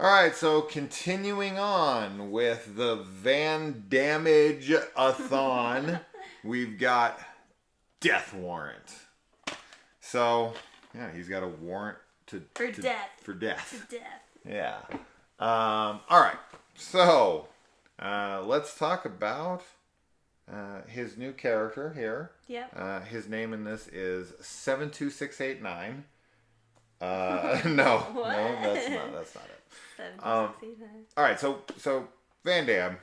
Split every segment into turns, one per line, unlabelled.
All right, so continuing on with the Van Damme-a-thon, we've got Death Warrant. So, yeah, he's got a warrant
for death.
For death.
To death.
Yeah. All right, so let's talk about his new character here.
Yep.
His name in this is 72689. No,
What?
no, that's not it.
72689.
All right, so Van Damme,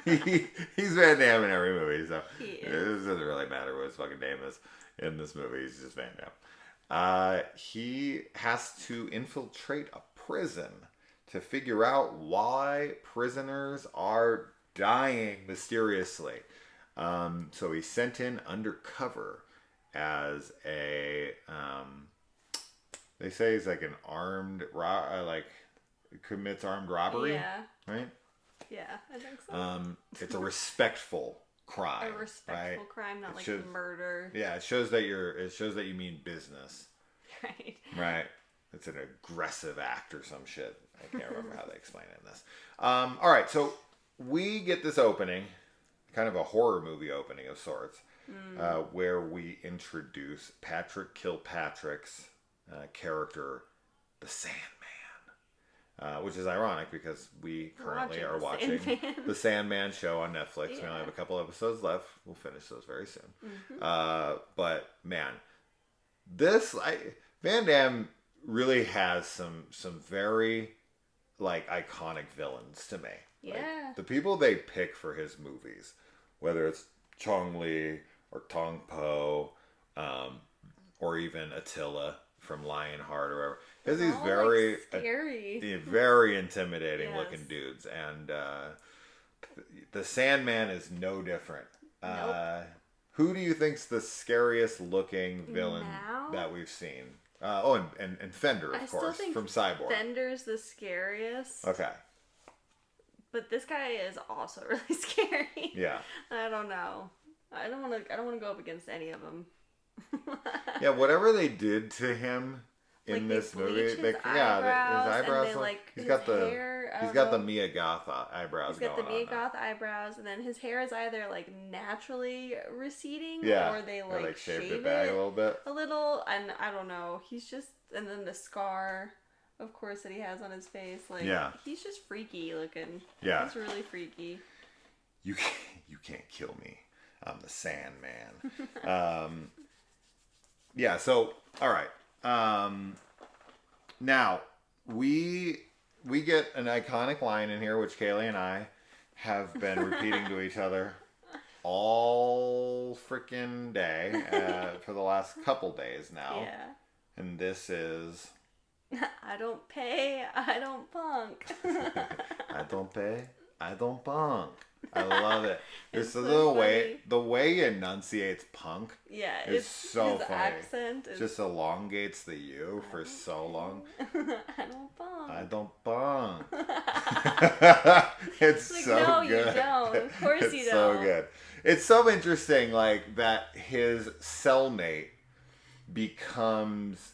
he's Van Damme in every movie, so it doesn't really matter what his fucking name is in this movie. He's just Van Damme. He has to infiltrate a prison to figure out why prisoners are dying mysteriously. So he's sent in undercover as a they say he's like an armed commits armed robbery.
Yeah.
Right?
Yeah, I think so.
It's a respectful crime.
A respectful crime, not murder.
Yeah, it shows that you mean business.
Right.
Right. It's an aggressive act or some shit. I can't remember how they explain it in this. All right, so we get this opening, kind of a horror movie opening of sorts, where we introduce Patrick Kilpatrick's character, the Sandman. Which is ironic because we currently are watching the Sandman show on Netflix. Yeah. We only have a couple episodes left. We'll finish those very soon. Mm-hmm. But man, Van Damme really has some very iconic villains to me.
Yeah.
Like, the people they pick for his movies, whether it's Chong Li or Tong Po, or even Attila from Lionheart or whatever. Because he's very
scary,
very intimidating looking dudes, and the Sandman is no different.
Nope.
Who do you think's the scariest looking villain that we've seen? And Fender, of course, from Cyborg.
Fender's the scariest.
Okay.
But this guy is also really scary.
Yeah.
I don't know. I don't want to go up against any of them.
Yeah, whatever they did to him in this movie, his eyebrows. He's got the Mia Goth eyebrows.
He's got the Mia Goth eyebrows, and then his hair is either naturally receding, or they
shaved it back a little bit.
And I don't know. And then the scar, of course, that he has on his face. He's just freaky looking.
Yeah,
he's really freaky.
You can't kill me. I'm the Sandman. Yeah. So all right. Now we get an iconic line in here, which Kaylee and I have been repeating to each other all freaking day for the last couple days now.
Yeah.
And this is...
I don't pay, I don't punk.
I don't pay, I don't punk. I love it.
It's
so the way he enunciates punk is so
his
funny.
Accent
just elongates the U for so long.
I don't punk.
I don't punk. It's so
no,
good.
You don't. Of course
it's
you
so
don't.
good. It's so interesting, that his cellmate becomes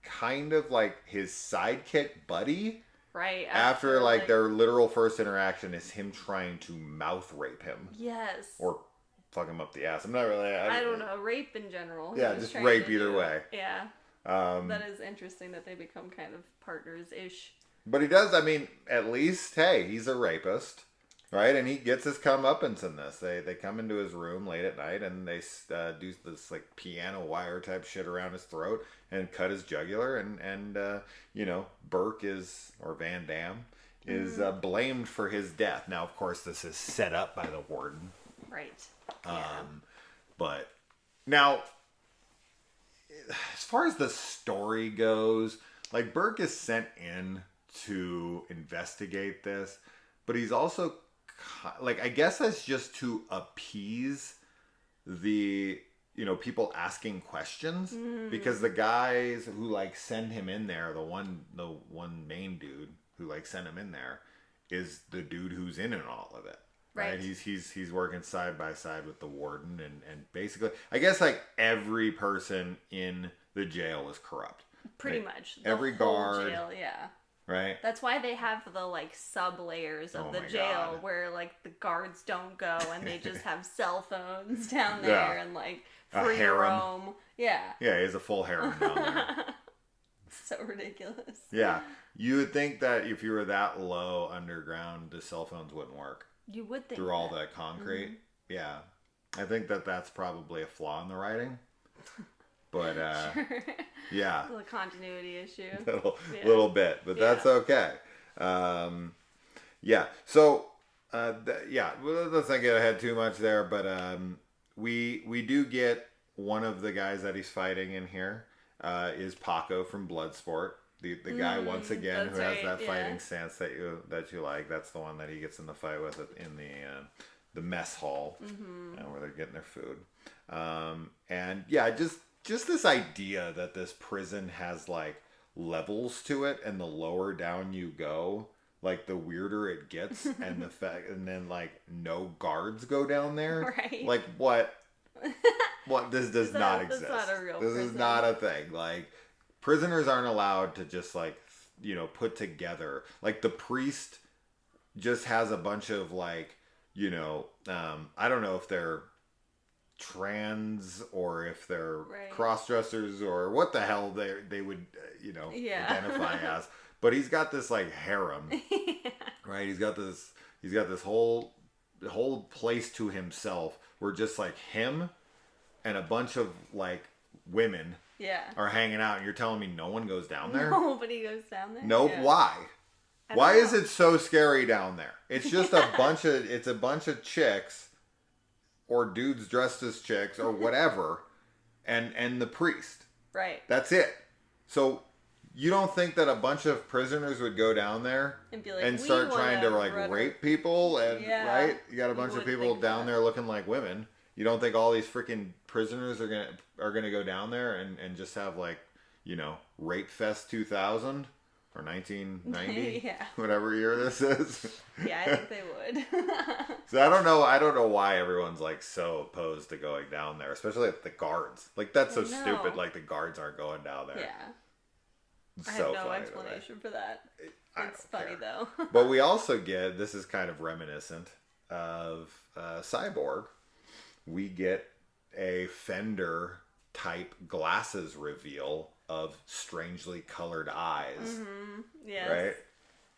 kind of like his sidekick buddy.
Right.
After their literal first interaction is him trying to mouth rape him.
Yes.
Or fuck him up the ass. I'm not really...
I don't know. Rape in general.
Yeah, just rape either way.
Yeah. That is interesting that they become kind of partners-ish.
But he does, at least, hey, he's a rapist. Right? And he gets his comeuppance in this. They come into his room late at night and they do this piano wire type shit around his throat and cut his jugular. And Burke or Van Damme is blamed for his death. Now, of course, this is set up by the warden.
Right.
But now, as far as the story goes, Burke is sent in to investigate this, but he's also... I guess that's just to appease the, people asking questions, because the guys who send him in there, the one main dude who sent him in there is the dude who's in all of it. Right. He's working side by side with the warden and basically, I guess every person in the jail is corrupt.
Pretty much.
Every guard.
Jail, yeah.
Right?
That's why they have the, like, sub-layers of the jail where, like, the guards don't go and they just have cell phones down there and, like, free roam. Yeah.
Yeah, he has a full harem down there.
So ridiculous.
Yeah. You would think that if you were that low underground, the cell phones wouldn't work.
You would think
through all that concrete. Mm-hmm. Yeah. I think that that's probably a flaw in the writing. But,
sure.
Yeah.
A little continuity issue.
Little bit, but that's okay. Yeah. So, let's not get ahead too much there, but we do get one of the guys that he's fighting in here is Paco from Bloodsport. The guy once again who has that fighting stance that you like. That's the one that he gets in the fight with in the mess hall, where they're getting their food. And yeah, just this idea that this prison has like levels to it, and the lower down you go, like the weirder it gets, and and then like no guards go down there.
Right.
Like what? What? This does not exist.
That's not a real
This
prison.
is not a thing. Like. Prisoners aren't allowed to just like, put together. Like the priest just has a bunch of like, I don't know if they're trans or if they're cross-dressers or what the hell they would, identify as. But he's got this like harem, right? He's got this whole place to himself where just like him and a bunch of like women are hanging out, and you're telling me no one goes down there?
Nobody goes down there?
Nope. Yeah. Why? Why is it so scary down there? It's just a bunch of chicks or dudes dressed as chicks or whatever and the priest.
Right.
That's it. So you don't think that a bunch of prisoners would go down there
and, be like,
and start trying to like rape people right? You got a bunch of people down there looking like women. You don't think all these freaking prisoners are gonna go down there and just have like, Rape Fest 2000 or 1990, whatever year this is?
Yeah, I think they would.
So I don't know why everyone's like so opposed to going down there, especially like the guards. Like that's so stupid. Like the guards aren't going down there.
Yeah. I have no explanation for that. It's funny though.
But we also get, this is kind of reminiscent of Cyborg. We get a Fender type glasses reveal of strangely colored eyes.
Mm-hmm. Yes.
Right?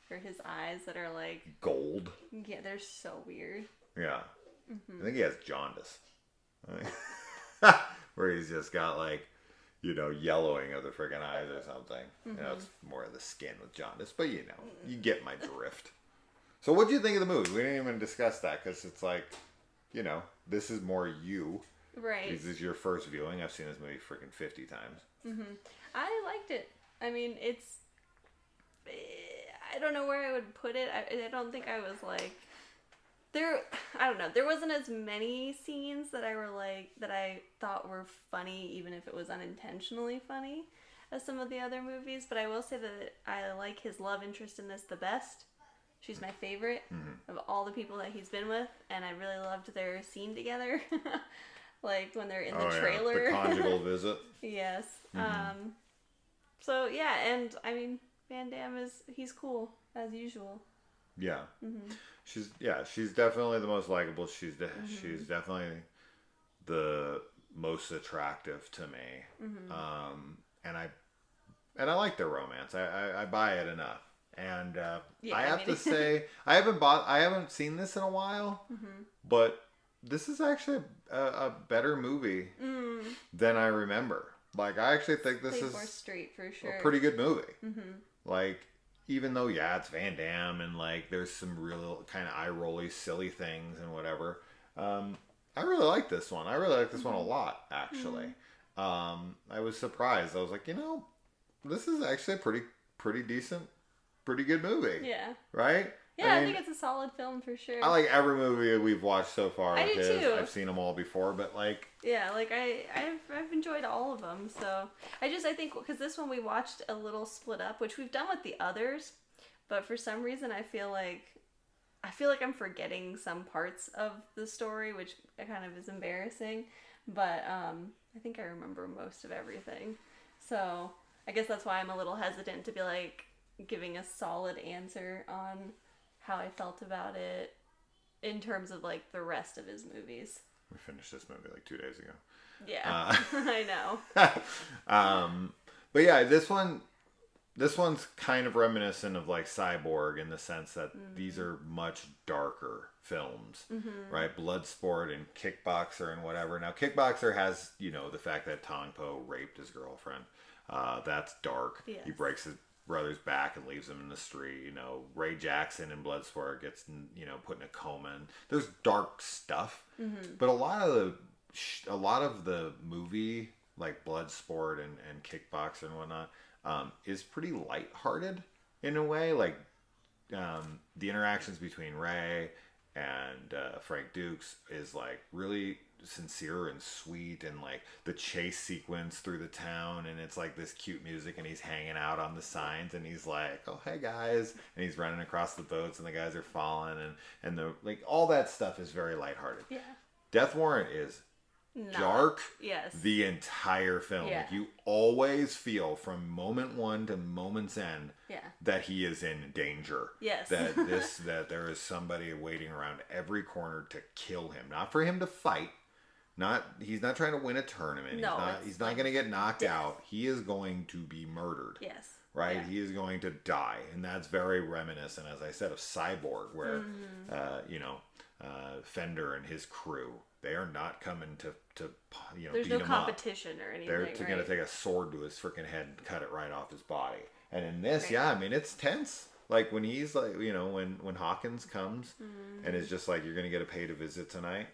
For his eyes that are like
gold.
Yeah, they're so weird.
Yeah. Mm-hmm. I think he has jaundice. Where he's just got like, yellowing of the freaking eyes or something.
Mm-hmm.
It's more of the skin with jaundice, but you get my drift. So what do you think of the movie? We didn't even discuss that because it's like, this is more you.
Right.
This is your first viewing. I've seen this movie freaking 50 times.
Mm-hmm. I liked it. I mean, I don't know where I would put it. I don't think I was like... I don't know. There wasn't as many scenes that I thought were funny, even if it was unintentionally funny, as some of the other movies. But I will say that I like his love interest in this the best. She's my favorite of all the people that he's been with, and I really loved their scene together. Like when they're in the trailer.
The conjugal visit.
Yes. Mm-hmm. So yeah, and I mean, Van Damme he's cool as usual.
Yeah. Mm-hmm. She's definitely the most likable. She's definitely the most attractive to me. Mm-hmm. And I like their romance. I buy it enough. And I have to say, I haven't seen this in a while, but this is actually a better movie than I remember. Like, I actually think this is
more straight for sure.
A pretty good movie. Mm-hmm. Like, even though it's Van Damme and like there's some real kind of eye-rolly silly things and whatever, I really like this one. I really like this one a lot, actually. I was surprised. I was like, this is actually a pretty decent, pretty good movie.
Yeah.
Right?
Yeah, I think it's a solid film for sure.
I like every movie we've watched so far.
I do too.
I've seen them all before, but like...
Yeah, like I've enjoyed all of them, so... I think, because this one we watched a little split up, which we've done with the others, but for some reason I feel like I'm forgetting some parts of the story, which kind of is embarrassing, but I think I remember most of everything. So, I guess that's why I'm a little hesitant to be like... giving a solid answer on how I felt about it in terms of like the rest of his movies.
We finished this movie like 2 days ago.
Yeah, I know.
But yeah, this one's kind of reminiscent of like Cyborg in the sense that these are much darker films, right? Bloodsport and Kickboxer and whatever. Now, Kickboxer has, the fact that Tong Po raped his girlfriend. That's dark.
Yes.
He breaks his brother's back and leaves him in the street. Ray Jackson in Bloodsport gets, put in a coma. And there's dark stuff. But a lot of the movie, like Bloodsport and Kickboxer and whatnot, is pretty lighthearted in a way. Like the interactions between Ray and Frank Dukes is like really sincere and sweet, and like the chase sequence through the town, and it's like this cute music, and he's hanging out on the signs, and he's like, oh hey guys, and he's running across the boats, and the guys are falling, and the like all that stuff is very lighthearted.
Yeah.
Death Warrant is dark.
Yes.
The entire film.
Yeah.
Like you always feel from moment one to moment's end that he is in danger.
Yes.
That there is somebody waiting around every corner to kill him. Not for him to fight. He's not trying to win a tournament.
No,
he's not going to get knocked out. He is going to be murdered.
Yes.
Right?
Yeah.
He is going to die. And that's very reminiscent, as I said, of Cyborg, where Fender and his crew, they are not coming to
there's
beat
no
him
competition or anything.
They're going to take a sword to his freaking head and cut it right off his body. And in this, it's tense. Like when he's like, when Hawkins comes and is just like, you're going to get a pay to visit tonight.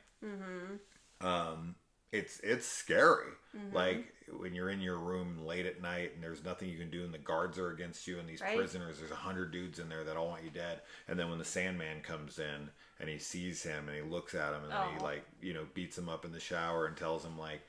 It's scary. Like when you're in your room late at night and there's nothing you can do and the guards are against you and these prisoners, there's 100 dudes in there that all want you dead. And then when the Sandman comes in and he sees him and he looks at him and then he like, beats him up in the shower and tells him like,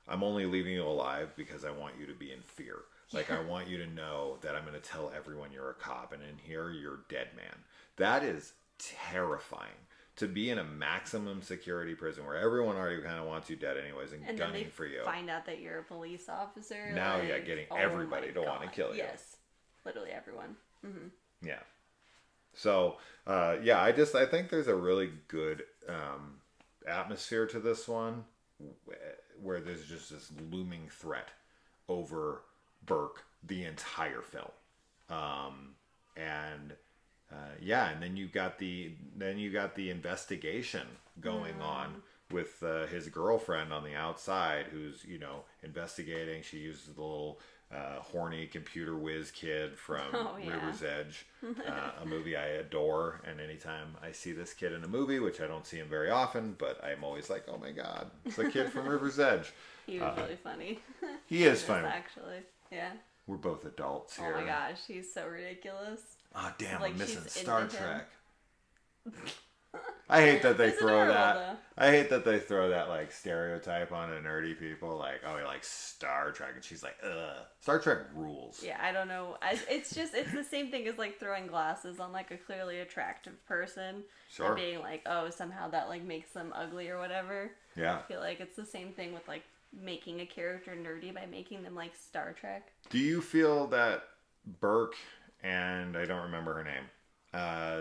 I'm only leaving you alive because I want you to be in fear. Like I want you to know that I'm going to tell everyone you're a cop, and in here you're dead man. That is terrifying. To be in a maximum security prison where everyone already kind of wants you dead anyways and gunning for you.
Find out that you're a police officer.
Now, getting everybody to want to kill you.
Yes, literally everyone.
Yeah. So, I think there's a really good atmosphere to this one, where there's just this looming threat over Burke the entire film, and then you got the investigation going on with his girlfriend on the outside, who's investigating. She uses the little horny computer whiz kid from River's Edge, a movie I adore. And anytime I see this kid in a movie, which I don't see him very often, but I'm always like, oh my god, it's the kid from River's Edge.
He was really funny.
He is funny,
actually. Yeah.
We're both adults here.
Oh my gosh, he's so ridiculous.
Oh damn,
like,
I'm missing
she's
Star
into
Trek. I hate that they
It's
throw
adorable,
that.
though.
I hate that they throw that like stereotype on nerdy people. Like, oh, he likes Star Trek, and she's like, ugh. Star Trek rules.
Yeah, I don't know. It's the same thing as like throwing glasses on like a clearly attractive person.
Sure.
And being like, oh, somehow that like makes them ugly or whatever.
Yeah.
I feel like it's the same thing with like making a character nerdy by making them like Star Trek.
Do you feel that Burke and I don't remember her name,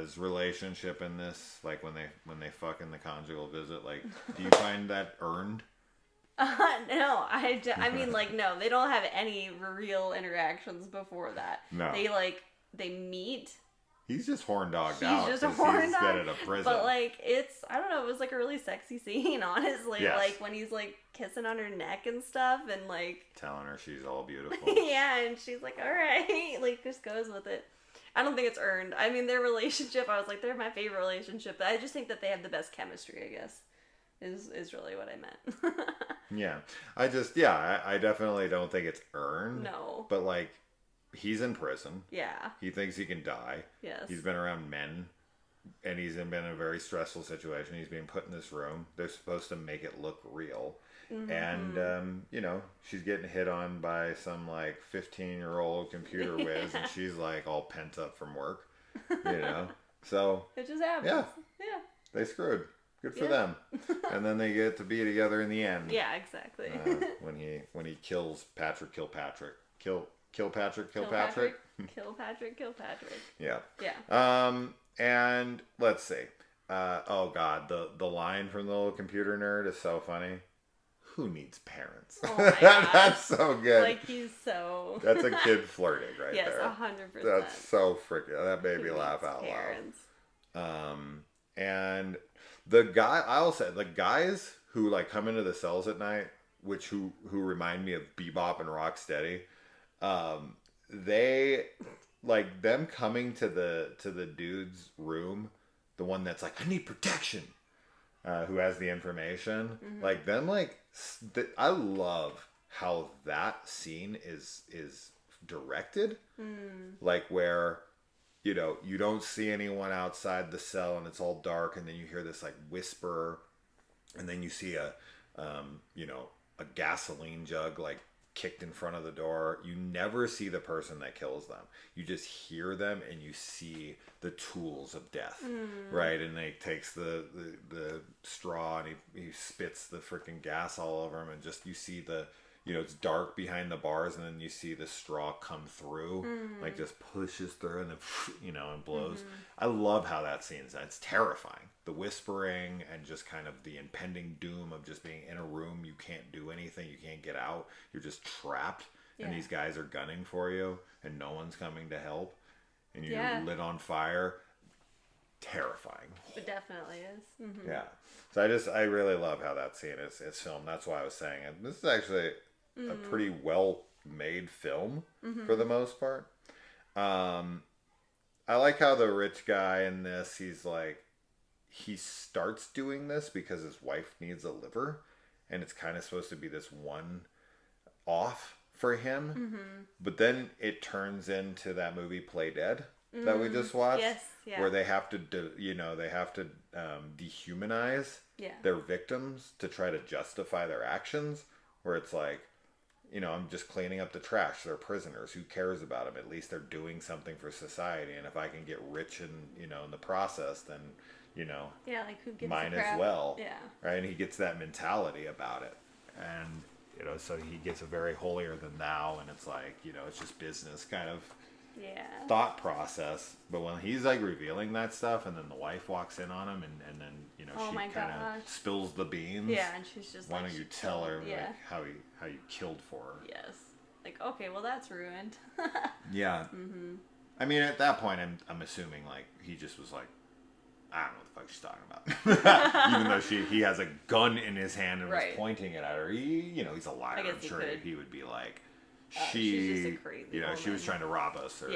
his relationship in this, like when they fuck in the conjugal visit, like, do you find that earned?
No, I mean, like, no, they don't have any real interactions before that.
No.
They meet.
He's just horn dogged
He's
out.
just a horn dog.
Been in a prison.
But, like, I don't know, it was, like, a really sexy scene, honestly.
Yes.
Like, when he's, like, kissing on her neck and stuff, and, like...
telling her she's all beautiful.
Yeah, and she's like, alright. Like, just goes with it. I don't think it's earned. I mean, their relationship, I was like, they're my favorite relationship. I just think that they have the best chemistry, I guess, is really what I meant.
Yeah. I definitely don't think it's earned.
No.
But, like, he's in prison.
Yeah.
He thinks he can die.
Yes.
He's been around men, and he's been in a very stressful situation. He's being put in this room. They're supposed to make it look real. Mm-hmm. And, she's getting hit on by some, like, 15-year-old computer whiz, and she's, like, all pent up from work, So...
it just happens. Yeah.
They screwed. Good for them. And then they get to be together in the end.
Yeah, exactly.
When he kills Patrick Kilpatrick. Kill Patrick.
Kill Patrick. Kill Patrick. Kill Patrick.
Yeah.
Yeah.
And let's see. Oh God, the line from the little computer nerd is so funny. Who needs parents?
Oh my gosh.
That's so good.
Like he's so.
That's a kid flirting right
yes,
there.
100%.
That's so freaking. That made me
Who
laugh
needs
out
parents?
loud. And the guy, I'll say, the guys who like come into the cells at night, who remind me of Bebop and Rocksteady, they like them coming to the dude's room, the one that's like, I need protection, who has the information, like them, like I love how that scene is directed, like where, you know, you don't see anyone outside the cell and it's all dark, and then you hear this like whisper, and then you see a gasoline jug like kicked in front of the door. You never see the person that kills them. You just hear them and you see the tools of death, right? And he takes the straw and he spits the freaking gas all over him, and just you see the, you know, it's dark behind the bars, and then you see the straw come through, like just pushes through, and then, you know, and blows. I love how that scene's. It's terrifying. The whispering and just kind of the impending doom of just being in a room. You can't do anything. You can't get out. You're just trapped. Yeah. And these guys are gunning for you, and no one's coming to help. And you're lit on fire. Terrifying.
It definitely is.
Yeah. So I really love how that scene is filmed. That's why I was saying it. This is actually a pretty well made film for the most part. I like how the rich guy in this, he's like, he starts doing this because his wife needs a liver, and it's kind of supposed to be this one off for him. But then it turns into that movie Play Dead that we just watched.
Yes, yeah.
Where they have to dehumanize their victims to try to justify their actions, where it's like, you know, I'm just cleaning up the trash. They're prisoners. Who cares about them? At least they're doing something for society. And if I can get rich in the process, then, you know,
like who gives
mine
a crap?
as well.
Yeah.
Right. And he gets that mentality about it. And, you know, so he gets a very holier than thou. And it's like, you know, it's just business kind of thought process. But when he's like revealing that stuff, and then the wife walks in on him, and then, you know, she kind of spills the beans.
Yeah, and she's just
why
like,
don't you tell her like how you killed for her?
Yes. Like, okay, well that's ruined.
Yeah. I mean, at that point, I'm assuming like he just was like, I don't know what the fuck she's talking about. Even though he has a gun in his hand and was pointing it at her. He's a liar. I'm sure he would be like, she's just a crazy woman. She was trying to rob us, or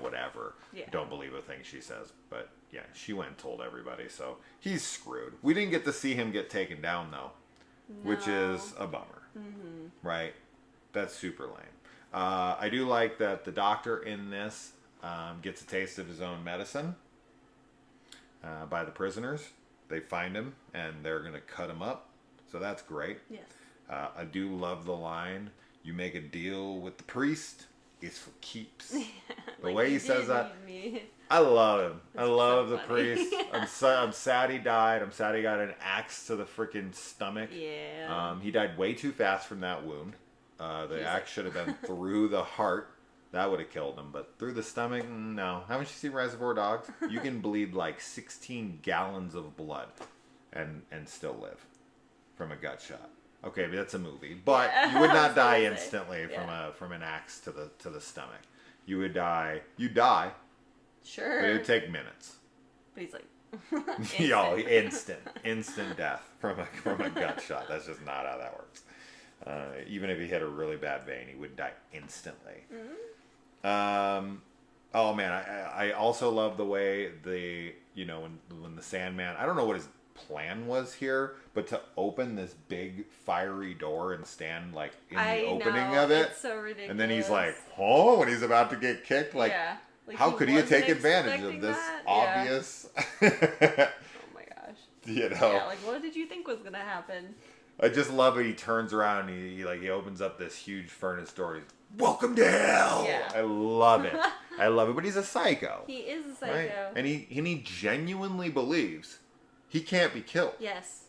whatever. Yeah. Don't believe a thing she says. But yeah, she went and told everybody, so he's screwed. We didn't get to see him get taken down though, which is a bummer. Right? That's super lame. I do like that the doctor in this gets a taste of his own medicine by the prisoners. They find him and they're gonna cut him up, so that's great. Yes. I do love the line, you make a deal with the priest, it's for keeps. The way he says that, I love him. I love the priest. I'm sad he died. I'm sad he got an axe to the freaking stomach. Yeah. He died way too fast from that wound. The axe should have been through the heart. That would have killed him. But through the stomach, no. Haven't you seen Reservoir Dogs? You can bleed like 16 gallons of blood and still live from a gut shot. Okay, but that's a movie. But you would not die instantly from an axe to the stomach. You would die. You die. Sure. But it would take minutes.
But he's like,
instant death from a gut shot. That's just not how that works. Even if he hit a really bad vein, he would die instantly. Oh man, I also love the way when the Sandman, I don't know what his plan was here, but to open this big fiery door and stand like in the opening of it.
It's so ridiculous.
And then he's like, when he's about to get kicked, like how could he take advantage of this obvious?
Oh my gosh.
Yeah,
like what did you think was gonna happen?
I just love it. He turns around and he opens up this huge furnace door. He's, welcome to hell. Yeah. I love it. But he's a psycho.
He is a psycho.
Right? And he genuinely believes he can't be killed.
Yes.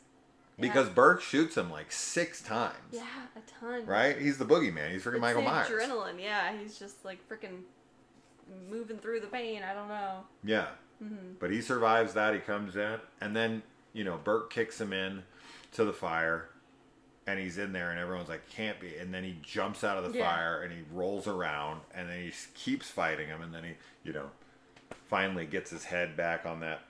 Because Burke shoots him like 6 times.
Yeah, a ton.
Right? He's the boogeyman. He's freaking Michael Myers.
Adrenaline, yeah. He's just like freaking moving through the pain. I don't know.
Yeah. Mm-hmm. But he survives that. He comes in. And then, Burke kicks him in to the fire. And he's in there, and everyone's like, can't be. And then he jumps out of the fire, and he rolls around, and then he keeps fighting him, and then he, finally gets his head back on that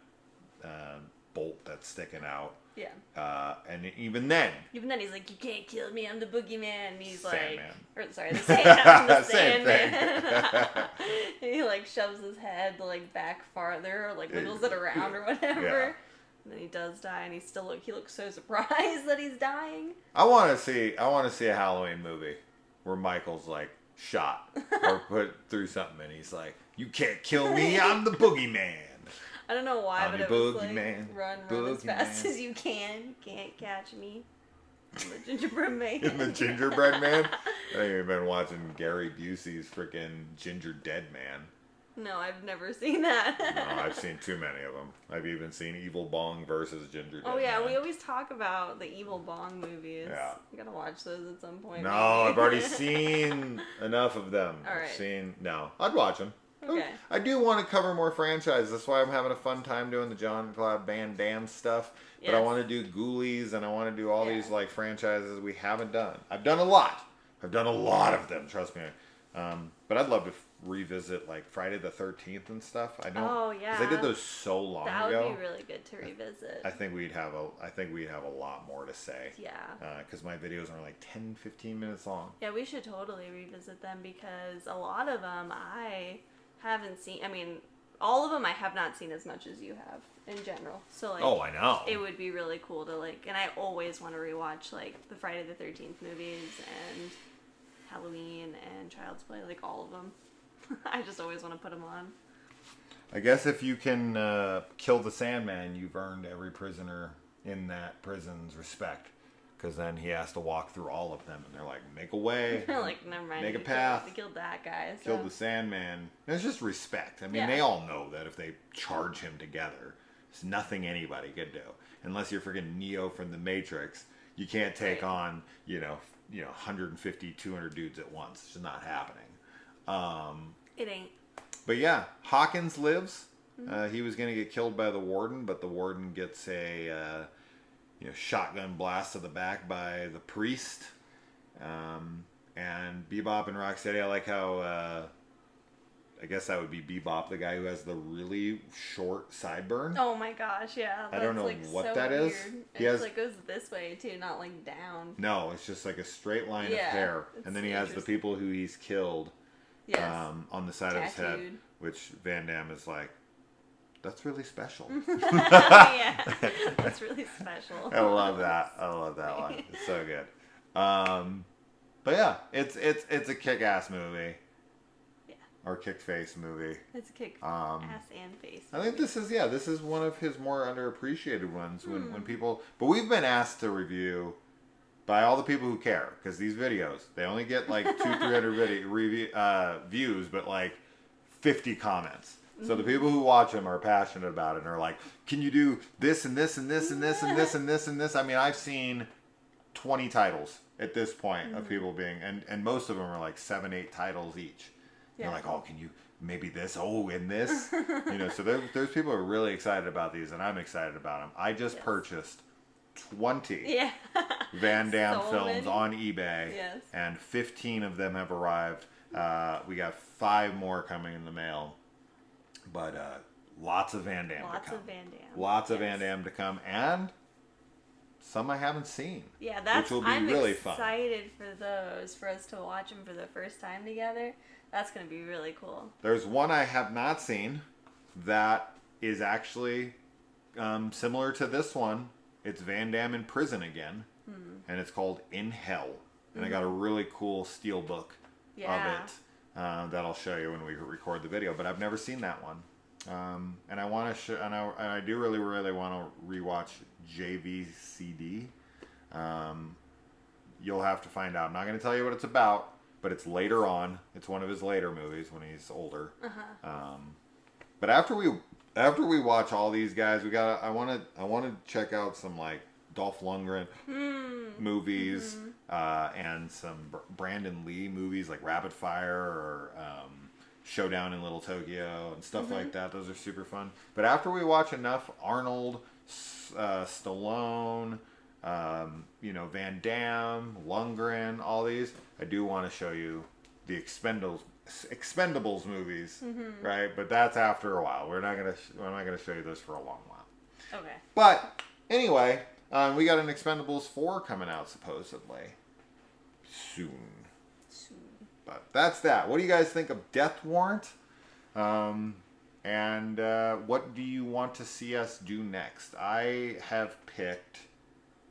bolt that's sticking out.
Yeah.
And even then
he's like, you can't kill me, I'm the boogeyman. And he's
Sandman.
the Sandman.
Same thing.
He like shoves his head like back farther, or like wiggles it around or whatever.
Yeah.
And then he does die, and he looks so surprised that he's dying.
I want to see a Halloween movie where Michael's like shot or put through something, and he's like, "You can't kill me, I'm the boogeyman."
I don't know why,
I'm
but it was like, run as fast as you can. Can't catch me. I'm the gingerbread man.
In the gingerbread man? I think you've been watching Gary Busey's freaking Ginger Dead Man.
No, I've never seen that.
No, I've seen too many of them. I've even seen Evil Bong versus Ginger Dead
Oh yeah,
Man.
we always talk about the Evil Bong movies.
Yeah.
You gotta watch those at some point.
No,
maybe.
I've already seen enough of them.
All right.
I'd watch them.
Okay.
I do want to cover more franchises. That's why I'm having a fun time doing the Jean-Claude Van Damme stuff. But I want to do Ghoulies, and I want to do all these like franchises we haven't done. I've done a lot. I've done a lot of them. Trust me. But I'd love to revisit like Friday the 13th and stuff. I know.
Oh yeah.
Because I did those so long ago.
That would be really good to revisit.
I think we'd have a lot more to say.
Yeah.
Because my videos are like 10, 15 minutes long.
Yeah, we should totally revisit them, because a lot of them I haven't seen. I mean, all of them I have not seen as much as you have in general. So like,
oh, I know.
It would be really cool to like, and I always want to rewatch like the Friday the 13th movies and Halloween and Child's Play, like all of them. I just always want to put them on.
I guess if you can kill the Sandman, you've earned every prisoner in that prison's respect. Because then he has to walk through all of them, and they're like, make a way.
They're like, never mind.
Make a path.
They killed that guy. So.
Killed the Sandman. And it's just respect. I mean,
Yeah.
they all know that if they charge him together, it's nothing anybody could do. Unless you're freaking Neo from the Matrix, you can't take on, 150, 200 dudes at once. It's just not happening.
It ain't.
But yeah, Hawkins lives. He was going to get killed by the warden, but the warden gets a shotgun blast to the back by the priest. And Bebop and Rocksteady, I like how I guess that would be Bebop, the guy who has the really short sideburn.
Oh my gosh, yeah.
I don't know
like
what
so
that
weird.
is.
It like goes this way too, not like down.
No, it's just like a straight line of hair. And then he has the people who he's killed on the side of his head, which Van Damme is like, that's really special.
Yeah, that's really special.
I love that. I love that one. It's so good. But yeah, it's a kick-ass movie.
Yeah.
Or kick-face movie.
It's a kick
ass
and face.
I think this is one of his more underappreciated ones when people. But we've been asked to review by all the people who care, because these videos, they only get like 200-300 views, but like 50 comments. So the people who watch them are passionate about it and are like, can you do this and this and this and this and this and this and this? I mean, I've seen 20 titles at this point of people being, and most of them are like 7-8 titles each. Yeah. They're like, oh, can you, maybe this, and this? So there's people who are really excited about these, and I'm excited about them. I just purchased 20 Van Damme films on eBay, and 15 of them have arrived. We got 5 more coming in the mail. But lots of Van Damme to come. Lots of Van Damme to come, and some I haven't seen.
Yeah,
which will be really fun.
I'm excited for those, for us to watch them for the first time together. That's going to be really cool.
There's one I have not seen that is actually similar to this one. It's Van Damme in prison again, and it's called In Hell. And I got a really cool steel book of it. That I'll show you when we record the video, but I've never seen that one, and I want to and I do really want to rewatch JVCD. You'll have to find out. I'm not going to tell you what it's about, but it's later on. It's one of his later movies when he's older. But after we watch all these guys, I want to check out some like Dolph Lundgren movies, and some Brandon Lee movies like Rapid Fire or Showdown in Little Tokyo and stuff like that. Those are super fun. But after we watch enough Arnold, Stallone, Van Damme, Lundgren, all these, I do want to show you the Expendables movies, right? But that's after a while. We're not gonna show you those for a long while.
Okay.
But anyway, we got an Expendables 4 coming out supposedly soon. But that's that. What do you guys think of Death Warrant? And what do you want to see us do next? I have picked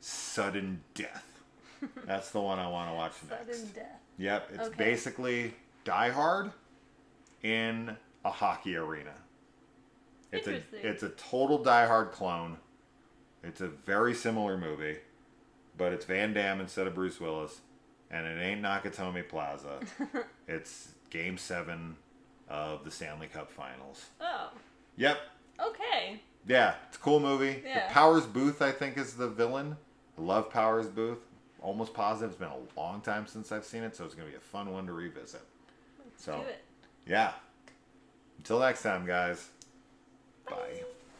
Sudden Death. That's the one I want to watch next.
Sudden Death.
Yep, it's basically Die Hard in a hockey arena. It's a total Die Hard clone. It's a very similar movie, but it's Van Damme instead of Bruce Willis, and it ain't Nakatomi Plaza. It's Game 7 of the Stanley Cup Finals.
Oh.
Yep.
Okay.
Yeah, it's a cool movie.
Yeah.
Powers Booth, I think, is the villain. I love Powers Booth. Almost positive. It's been a long time since I've seen it, so it's going to be a fun one to revisit.
Let's do it.
Yeah. Until next time, guys. Bye.